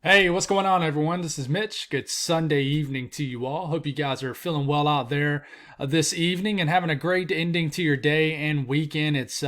Hey, what's going on, everyone? This is Mitch. Good Sunday evening to you all. Hope you guys are feeling well out there this evening and having a great ending to your day and weekend. It's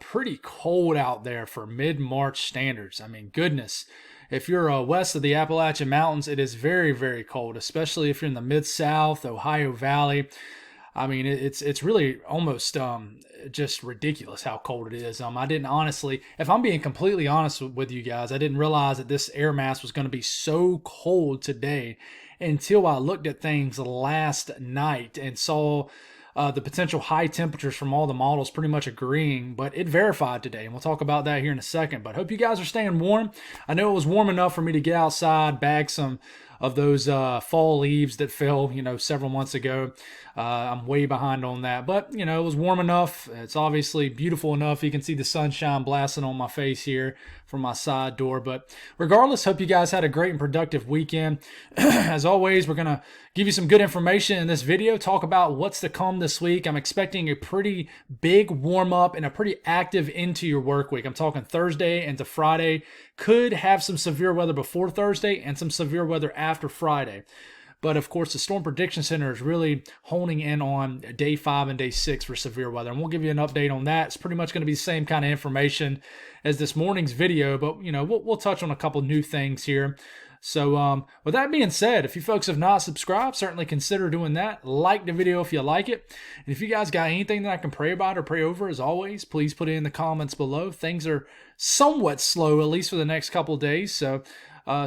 pretty cold out there for mid-March standards. I mean, goodness. If you're west of the Appalachian Mountains, it is very, very cold, especially if you're in the Mid-South, Ohio Valley. I mean, it's really almost just ridiculous how cold it is. I didn't honestly, if I'm being completely honest with you guys, I didn't realize that this air mass was going to be so cold today until I looked at things last night and saw the potential high temperatures from all the models pretty much agreeing, but it verified today, and we'll talk about that here in a second. But hope you guys are staying warm. I know it was warm enough for me to get outside, bag some of those fall leaves that fell, several months ago. I'm way behind on that, but it was warm enough. It's obviously beautiful enough. You can see the sunshine blasting on my face here from my side door. But regardless, hope you guys had a great and productive weekend. As always, we're gonna give you some good information in this video. Talk about what's to come this week. I'm expecting a pretty big warm up and a pretty active into your work week. I'm talking Thursday into Friday. Could have some severe weather before Thursday and some severe weather after Friday. But of course, the Storm Prediction Center is really honing in on day 5 and day 6 for severe weather. And we'll give you an update on that. It's pretty much going to be the same kind of information as this morning's video, but we'll touch on a couple new things here. So with that being said, if you folks have not subscribed, certainly consider doing that. Like the video if you like it. And if you guys got anything that I can pray about or pray over, as always, please put it in the comments below. Things are somewhat slow, at least for the next couple days. So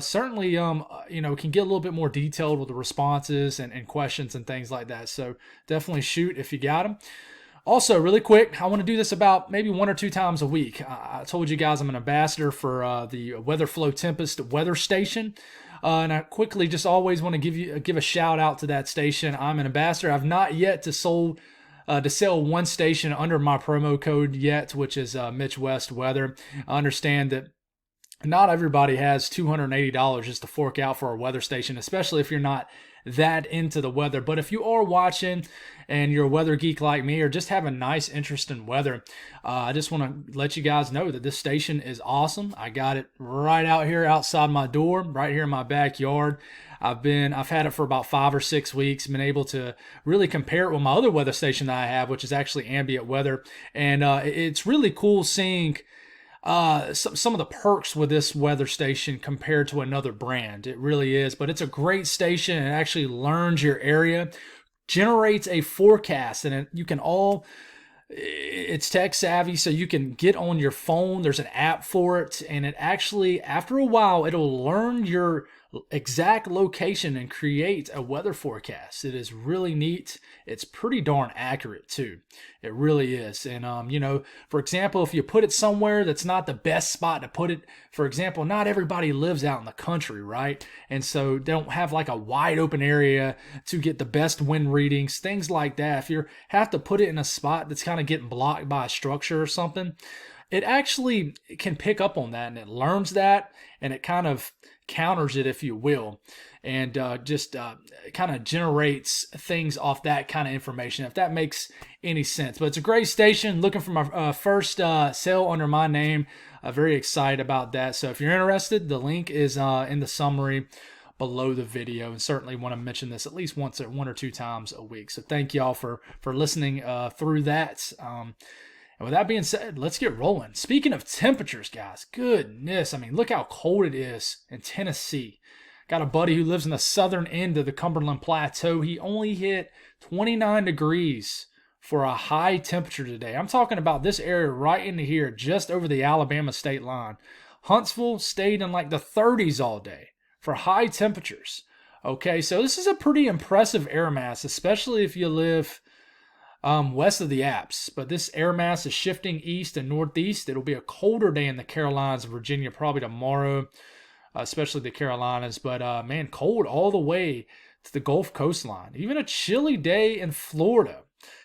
certainly, can get a little bit more detailed with the responses and questions and things like that. So definitely shoot if you got them. Also, really quick, I want to do this about maybe 1 or 2 times a week. I told you guys I'm an ambassador for the WeatherFlow-Tempest weather station. And I quickly just always want to give a shout out to that station. I'm an ambassador. I've not yet to sell one station under my promo code yet, which is Mitch West Weather. I understand that not everybody has $280 just to fork out for a weather station, especially if you're not that into the weather. But if you are watching and you're a weather geek like me or just have a nice interest in weather, I just want to let you guys know that this station is awesome. I got it right out here outside my door, right here in my backyard. I've had it for about 5 or 6 weeks, been able to really compare it with my other weather station that I have, which is actually ambient weather. And it's really cool seeing some of the perks with this weather station compared to another brand. It really is, but it's a great station and it actually learns your area, generates a forecast, and it's tech savvy, so you can get on your phone. There's an app for it, and it actually, after a while, it'll learn your exact location and create a weather forecast. It is really neat. It's pretty darn accurate too. It really is. And for example, if you put it somewhere that's not the best spot to put it, for example, not everybody lives out in the country, right? And so they don't have like a wide open area to get the best wind readings, things like that. If you have to put it in a spot that's kind of getting blocked by a structure or something, it actually can pick up on that, and it learns that, and it kind of counters it, if you will, and just kind of generates things off that kind of information, if that makes any sense. But it's a great station. Looking for my first sale under my name. Very excited about that. So if you're interested, the link is in the summary below the video, and certainly want to mention this at least 1 or 2 times a week. So thank y'all for listening through that. And with that being said, let's get rolling. Speaking of temperatures, guys, goodness, I mean, look how cold it is in Tennessee. Got a buddy who lives in the southern end of the Cumberland Plateau. He only hit 29 degrees for a high temperature today. I'm talking about this area right into here, just over the Alabama state line. Huntsville stayed in like the 30s all day for high temperatures. Okay, so this is a pretty impressive air mass, especially if you live west of the Alps. But this air mass is shifting east and northeast. It'll be a colder day in the Carolinas and Virginia probably tomorrow, especially the Carolinas. But man, cold all the way to the Gulf coastline. Even a chilly day in Florida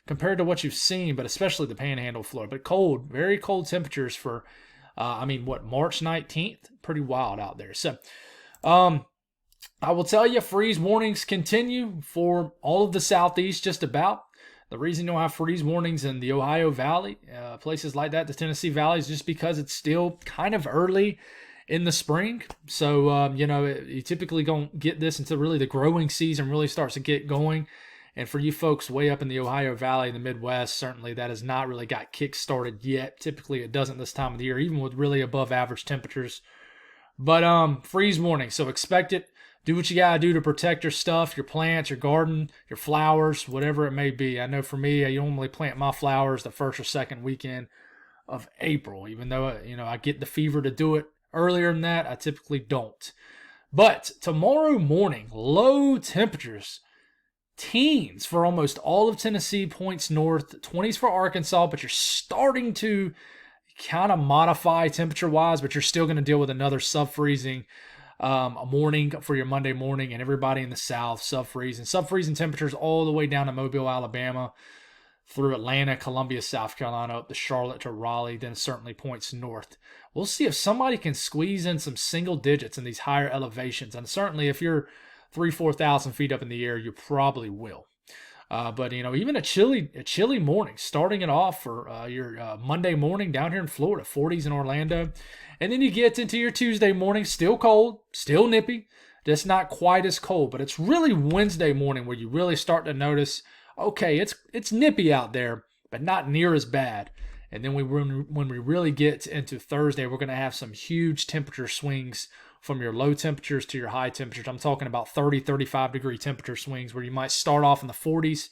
compared to what you've seen, but especially the Panhandle of Florida. But cold, very cold temperatures for, March 19th? Pretty wild out there. So, I will tell you, freeze warnings continue for all of the Southeast just about. The reason you don't have freeze warnings in the Ohio Valley, places like that, the Tennessee Valley, is just because it's still kind of early in the spring. So, you typically don't get this until really the growing season really starts to get going. And for you folks way up in the Ohio Valley, in the Midwest, certainly that has not really got kick-started yet. Typically it doesn't this time of the year, even with really above average temperatures. But freeze warning, so expect it. Do what you got to do to protect your stuff, your plants, your garden, your flowers, whatever it may be. I know for me, I normally plant my flowers the first or second weekend of April. Even though, I get the fever to do it earlier than that, I typically don't. But tomorrow morning, low temperatures, teens for almost all of Tennessee, points north, 20s for Arkansas, but you're starting to kind of modify temperature-wise, but you're still going to deal with another sub-freezing morning for your Monday morning, and everybody in the South sub-freezing temperatures all the way down to Mobile, Alabama, through Atlanta, Columbia, South Carolina, up to Charlotte to Raleigh, then certainly points north. We'll see if somebody can squeeze in some single digits in these higher elevations, and certainly if you're 3,000-4,000 feet up in the air, you probably will. But even a chilly morning, starting it off for your Monday morning down here in Florida, 40s in Orlando. And then you get into your Tuesday morning, still cold, still nippy, just not quite as cold. But it's really Wednesday morning where you really start to notice, okay, it's nippy out there, but not near as bad. And then when we really get into Thursday, we're going to have some huge temperature swings from your low temperatures to your high temperatures. I'm talking about 30, 35 degree temperature swings where you might start off in the 40s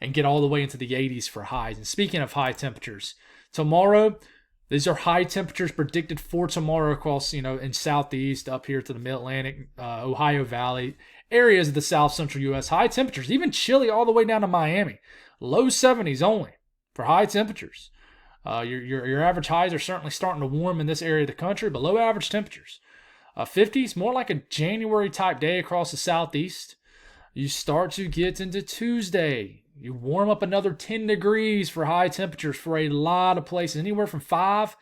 and get all the way into the 80s for highs. And speaking of high temperatures, tomorrow, these are high temperatures predicted for tomorrow across, in southeast, up here to the mid-Atlantic, Ohio Valley, areas of the south central U.S. High temperatures, even chilly all the way down to Miami. Low 70s only for high temperatures. Your average highs are certainly starting to warm in this area of the country, but low average temperatures. 50s, more like a January type day across the southeast. You start to get into Tuesday. You warm up another 10 degrees for high temperatures for a lot of places, anywhere from 5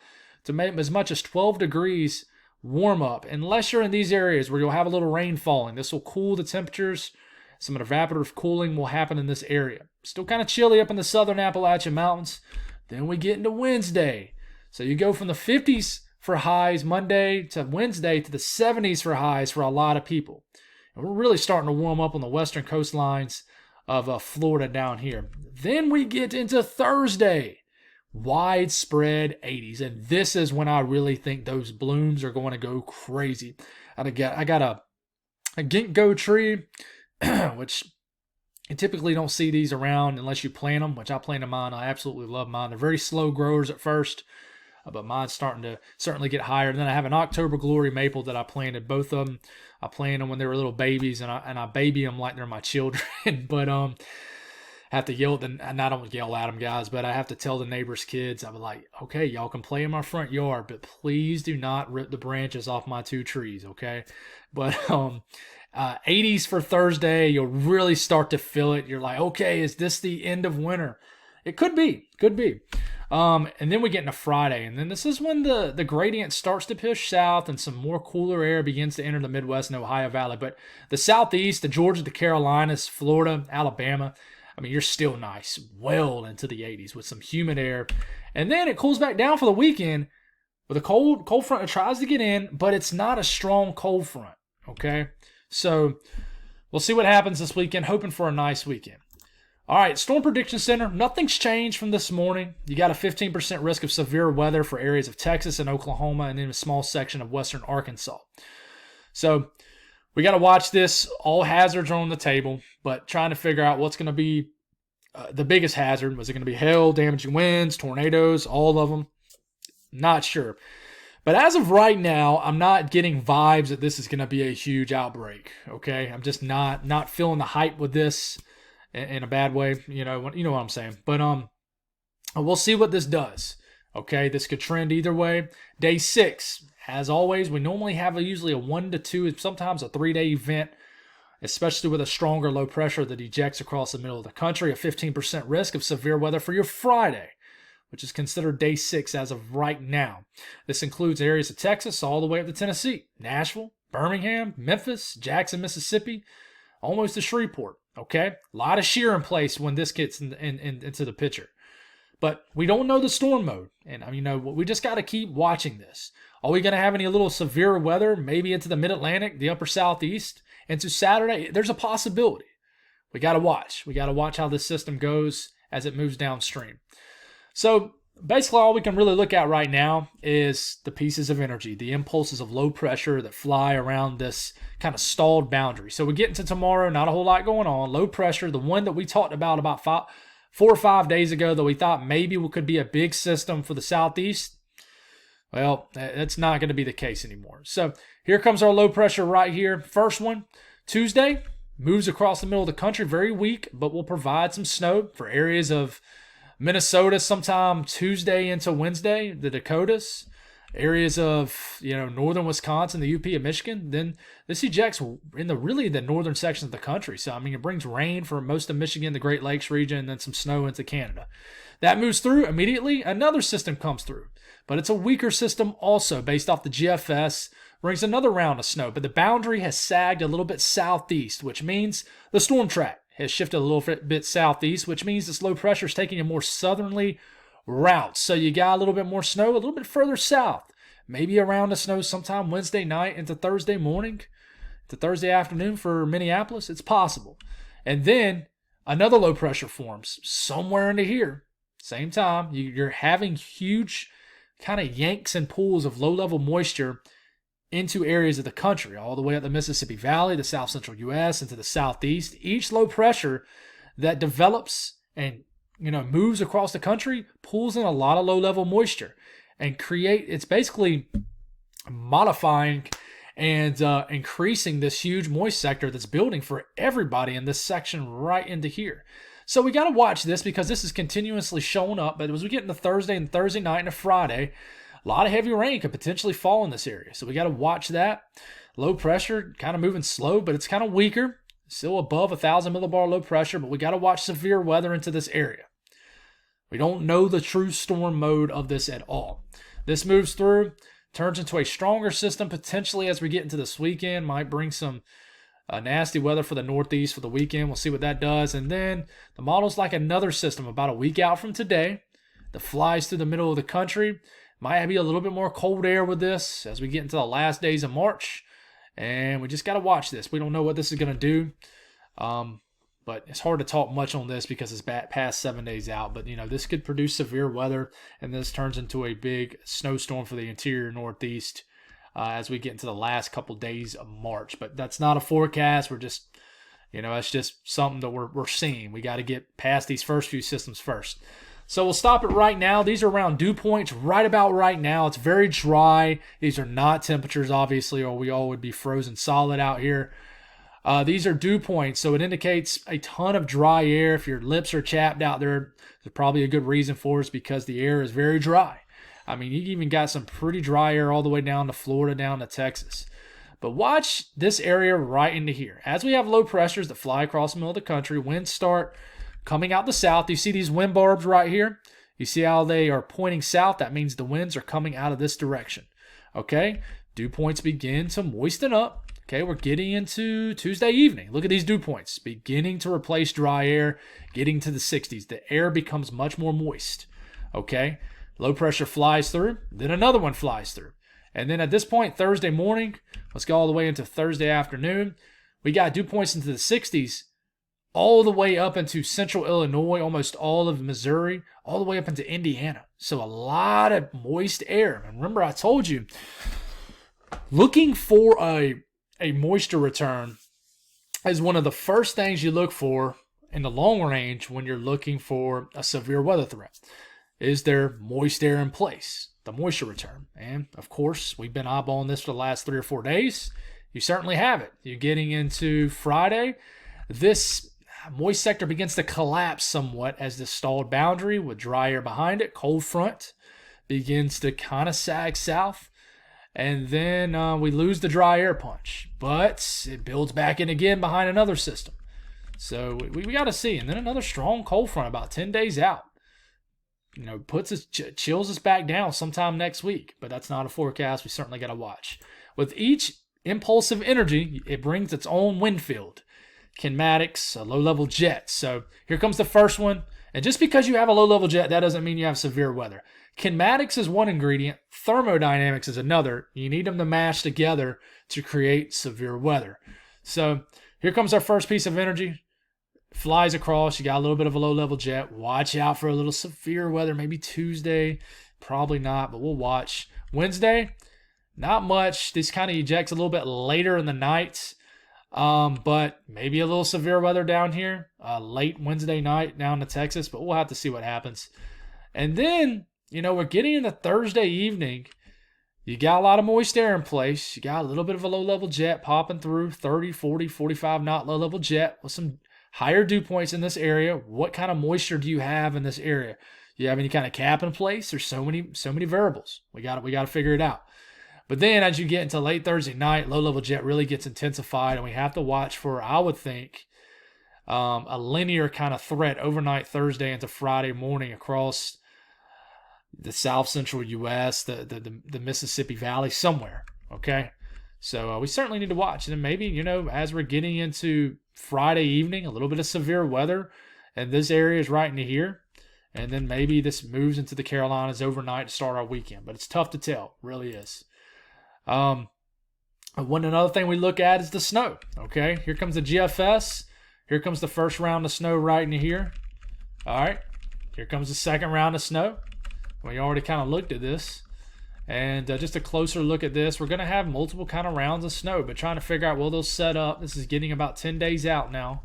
to maybe as much as 12 degrees warm up, unless you're in these areas where you'll have a little rain falling. This will cool the temperatures. Some evaporative cooling will happen in this area. Still kind of chilly up in the southern Appalachian Mountains. Then we get into Wednesday. So you go from the 50s for highs Monday to Wednesday to the 70s for highs for a lot of people. And we're really starting to warm up on the western coastlines of Florida down here. Then we get into Thursday. Widespread 80s. And this is when I really think those blooms are going to go crazy. I got a ginkgo tree, which you typically don't see these around unless you plant them, which I planted mine. I absolutely love mine. They're very slow growers at first, but mine's starting to certainly get higher. And then I have an October Glory maple that I planted. Both of them, I planted them when they were little babies, and I baby them like they're my children. But I have to yell, and I don't yell at them, guys, but I have to tell the neighbors' kids, I'm like, okay, y'all can play in my front yard, but please do not rip the branches off my 2 trees, okay? But 80s for Thursday, you'll really start to feel it. You're like, okay, is this the end of winter? It could be. And then we get into Friday, and then this is when the gradient starts to push south and some more cooler air begins to enter the Midwest and Ohio Valley. But the Southeast, the Georgia, the Carolinas, Florida, Alabama, I mean, you're still nice, well into the 80s with some humid air. And then it cools back down for the weekend with a cold front that tries to get in, but it's not a strong cold front, okay? So we'll see what happens this weekend, hoping for a nice weekend. All right, Storm Prediction Center, nothing's changed from this morning. You got a 15% risk of severe weather for areas of Texas and Oklahoma and then a small section of western Arkansas. So we got to watch this. All hazards are on the table, but trying to figure out what's going to be the biggest hazard. Was it going to be hail, damaging winds, tornadoes, all of them? Not sure. But as of right now, I'm not getting vibes that this is going to be a huge outbreak, okay? I'm just not feeling the hype with this in a bad way, you know what I'm saying. But we'll see what this does, okay? This could trend either way. Day 6, as always, we normally have usually a 1 to 2, sometimes a 3-day event, especially with a stronger low pressure that ejects across the middle of the country. A 15% risk of severe weather for your Friday, which is considered day 6 as of right now. This includes areas of Texas all the way up to Tennessee, Nashville, Birmingham, Memphis, Jackson, Mississippi, almost to Shreveport, okay? A lot of shear in place when this gets into the picture. But we don't know the storm mode. And, we just got to keep watching this. Are we going to have any little severe weather, maybe into the mid-Atlantic, the upper southeast, into Saturday? There's a possibility. We got to watch. We got to watch how this system goes as it moves downstream. So basically all we can really look at right now is the pieces of energy, the impulses of low pressure that fly around this kind of stalled boundary. So we get into tomorrow, not a whole lot going on. Low pressure, the one that we talked about 4 or 5 days ago that we thought maybe could be a big system for the southeast. Well, that's not going to be the case anymore. So here comes our low pressure right here. First one, Tuesday, moves across the middle of the country, very weak, but will provide some snow for areas of Minnesota sometime Tuesday into Wednesday, the Dakotas, areas of northern Wisconsin, the UP of Michigan. Then this ejects in the northern sections of the country. So it brings rain for most of Michigan, the Great Lakes region, and then some snow into Canada. That moves through immediately. Another system comes through, but it's a weaker system also based off the GFS. Brings another round of snow, but the boundary has sagged a little bit southeast, which means the storm track has shifted a little bit southeast, which means this low pressure is taking a more southerly route. So you got a little bit more snow a little bit further south, maybe a round of snow sometime Wednesday night into Thursday morning, to Thursday afternoon for Minneapolis. It's possible. And then another low pressure forms somewhere into here. Same time, you're having huge kind of yanks and pools of low-level moisture into areas of the country, all the way up the Mississippi Valley, the south central U.S., into the southeast. Each low pressure that develops and moves across the country pulls in a lot of low-level moisture and it's basically modifying and increasing this huge moist sector that's building for everybody in this section right into here. So we got to watch this because this is continuously showing up. But as we get into Thursday and Thursday night and Friday, a lot of heavy rain could potentially fall in this area. So we got to watch that. Low pressure kind of moving slow, but it's kind of weaker. Still above 1,000 millibar low pressure, but we got to watch severe weather into this area. We don't know the true storm mode of this at all. This moves through, turns into a stronger system potentially as we get into this weekend. Might bring some nasty weather for the Northeast for the weekend. We'll see what that does. And then the model's like another system about a week out from today that flies through the middle of the country. Might be a little bit more cold air with this as we get into the last days of March. And we just got to watch this. We don't know what this is going to do. But it's hard to talk much on this because it's past 7 days out. But, this could produce severe weather, and this turns into a big snowstorm for the interior Northeast as we get into the last couple days of March. But that's not a forecast. We're just, it's just something that we're seeing. We got to get past these first few systems first. So we'll stop it right now. These are around dew points right about right now. It's very dry. These are not temperatures, obviously, or we all would be frozen solid out here. These are dew points, so it indicates a ton of dry air. If your lips are chapped out there, there's probably a good reason for it. It's because the air is very dry. You even got some pretty dry air all the way down to Florida, down to Texas. But watch this area right into here. As we have low pressures that fly across the middle of the country, winds start coming out the south. You see these wind barbs right here? You see how they are pointing south? That means the winds are coming out of this direction. Okay? Dew points begin to moisten up. Okay, we're getting into Tuesday evening. Look at these dew points beginning to replace dry air, getting to the 60s. The air becomes much more moist. Okay, low pressure flies through, then another one flies through. And then at this point, Thursday morning, let's go all the way into Thursday afternoon, we got dew points into the 60s all the way up into central Illinois, almost all of Missouri, all the way up into Indiana. So a lot of moist air. And remember, I told you, looking for a moisture return is one of the first things you look for in the long range when you're looking for a severe weather threat. Is there moist air in place? The moisture return. And of course, we've been eyeballing this for the last 3 or 4 days. You certainly have it. You're getting into Friday. This moist sector begins to collapse somewhat as the stalled boundary with dry air behind it, cold front, begins to kind of sag south. And then we lose the dry air punch. But it builds back in again behind another system. So we got to see. And then another strong cold front about 10 days out. Puts us, chills us back down sometime next week. But that's not a forecast. We certainly got to watch. With each impulse of energy, it brings its own wind field. Kinematics, a low-level jet. So here comes the first one. And just because you have a low-level jet, that doesn't mean you have severe weather. Kinematics is one ingredient. Thermodynamics is another. You need them to mash together to create severe weather. So here comes our first piece of energy. Flies across. You got a little bit of a low-level jet. Watch out for a little severe weather. Maybe Tuesday. Probably not, but we'll watch. Wednesday, not much. This kind of ejects a little bit later in the night. But maybe a little severe weather down here. Late Wednesday night down to Texas. But we'll have to see what happens. And then, we're getting into Thursday evening. You got a lot of moist air in place. You got a little bit of a low-level jet popping through. 30, 40, 45 knot low-level jet with some higher dew points in this area. What kind of moisture do you have in this area? Do you have any kind of cap in place? There's so many variables. We got to figure it out. But then as you get into late Thursday night, low-level jet really gets intensified, and we have to watch for, I would think, a linear kind of threat overnight Thursday into Friday morning across the south central U.S., the Mississippi Valley, somewhere. Okay, so we certainly need to watch. And then maybe as we're getting into Friday evening, a little bit of severe weather, and this area is right into here, and then maybe this moves into the Carolinas overnight to start our weekend. But it's tough to tell, really is. Another thing we look at is the snow. Okay, here comes the GFS. Here comes the first round of snow right into here. All right, here comes the second round of snow. We already kind of looked at this. And just a closer look at this, we're going to have multiple kind of rounds of snow, but trying to figure out, will those set up? This is getting about 10 days out now.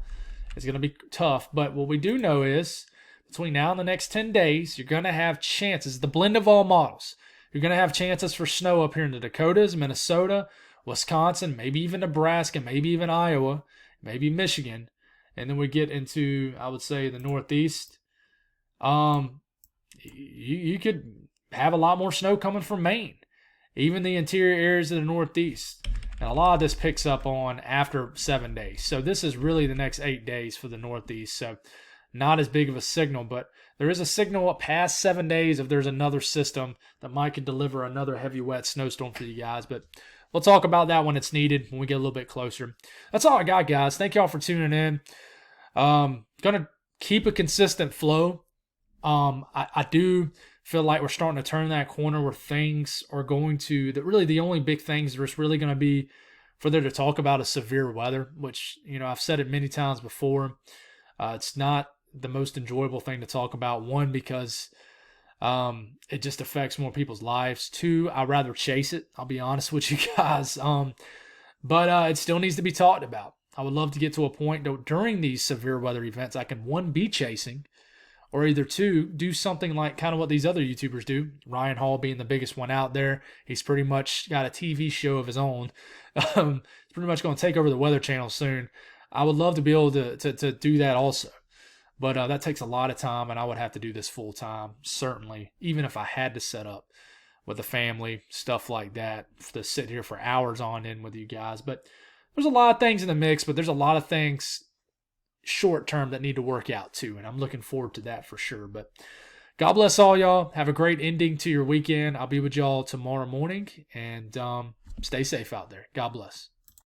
It's going to be tough, but what we do know is between now and the next 10 days, you're going to have chances, the blend of all models. You're going to have chances for snow up here in the Dakotas, Minnesota, Wisconsin, maybe even Nebraska, maybe even Iowa, maybe Michigan. And then we get into, I would say, the Northeast. You could have a lot more snow coming from Maine, even the interior areas of the Northeast. And a lot of this picks up on after 7 days. So this is really the next 8 days for the Northeast. So not as big of a signal, but there is a signal up past 7 days if there's another system that might could deliver another heavy, wet snowstorm for you guys. But we'll talk about that when it's needed, when we get a little bit closer. That's all I got, guys. Thank y'all for tuning in. Gonna keep a consistent flow. I do feel like we're starting to turn that corner where things are going to, that really the only big things there's really going to be for there to talk about is severe weather, which, I've said it many times before. It's not the most enjoyable thing to talk about. One, because it just affects more people's lives. Two, I'd rather chase it. I'll be honest with you guys. But it still needs to be talked about. I would love to get to a point during these severe weather events, I can, one, be chasing, or either two, do something like kind of what these other YouTubers do. Ryan Hall being the biggest one out there. He's pretty much got a TV show of his own. He's pretty much going to take over the Weather Channel soon. I would love to be able to do that also. But that takes a lot of time, and I would have to do this full time, certainly, even if I had to set up with a family, stuff like that, to sit here for hours on end with you guys. But there's a lot of things in the mix, but there's a lot of things short term that need to work out too, and I'm looking forward to that for sure. But God bless all y'all. Have a great ending to your weekend. I'll be with y'all tomorrow morning, and stay safe out there. God bless.